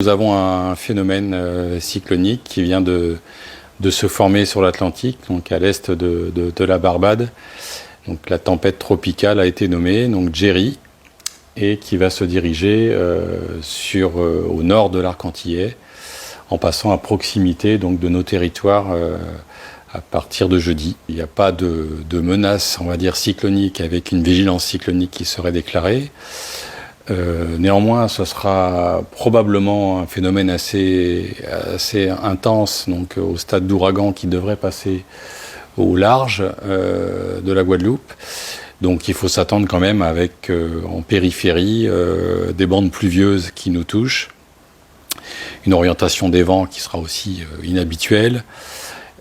Nous avons un phénomène cyclonique qui vient de se former sur l'Atlantique, donc à l'est de la Barbade. Donc la tempête tropicale a été nommée donc Jerry et qui va se diriger au nord de l'arc antillais en passant à proximité donc de nos territoires à partir de jeudi. Il n'y a pas de menace, on va dire, cyclonique avec une vigilance cyclonique qui serait déclarée. Néanmoins, ce sera probablement un phénomène assez intense, donc au stade d'ouragan qui devrait passer au large de la Guadeloupe. Donc il faut s'attendre quand même avec en périphérie des bandes pluvieuses qui nous touchent, une orientation des vents qui sera aussi inhabituelle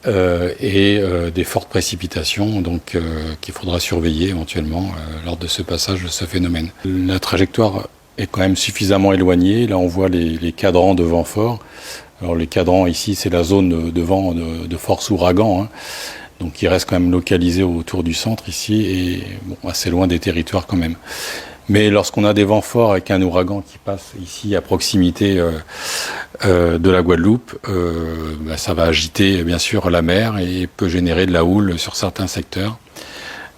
et des fortes précipitations donc qu'il faudra surveiller éventuellement lors de ce passage de ce phénomène. La trajectoire est quand même suffisamment éloignée. Là on voit les cadrans de vent fort. Alors les cadrans ici c'est la zone de vent de force ouragan, hein. Donc il reste quand même localisé autour du centre ici et bon, assez loin des territoires quand même. Mais lorsqu'on a des vents forts avec un ouragan qui passe ici à proximité de la Guadeloupe, ça va agiter bien sûr la mer et peut générer de la houle sur certains secteurs.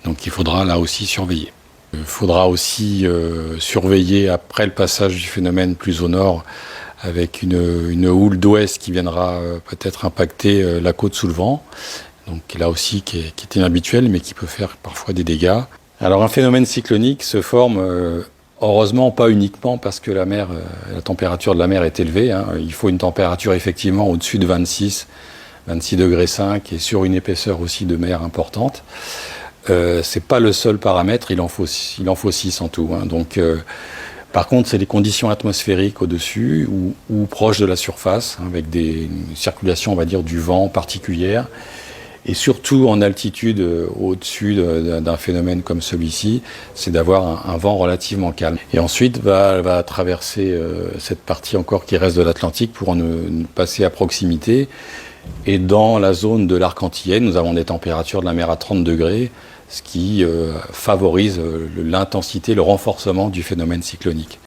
Donc il faudra là aussi surveiller. Il faudra aussi surveiller après le passage du phénomène plus au nord avec une houle d'ouest qui viendra peut-être impacter la côte sous le vent. Donc là aussi qui est inhabituel mais qui peut faire parfois des dégâts. Alors un phénomène cyclonique se forme heureusement pas uniquement parce que la température de la mer est élevée, hein. Il faut une température effectivement au-dessus de 26 degrés 5 et sur une épaisseur aussi de mer importante. C'est pas le seul paramètre, il en faut 6 en tout, hein. Donc par contre, c'est les conditions atmosphériques au-dessus ou proches de la surface, hein, avec une circulation, on va dire, du vent particulière. Et surtout en altitude au-dessus d'un phénomène comme celui-ci, c'est d'avoir un vent relativement calme. Et ensuite, va traverser cette partie encore qui reste de l'Atlantique pour en passer à proximité. Et dans la zone de l'arc antillais, nous avons des températures de la mer à 30 degrés, ce qui favorise l'intensité, le renforcement du phénomène cyclonique.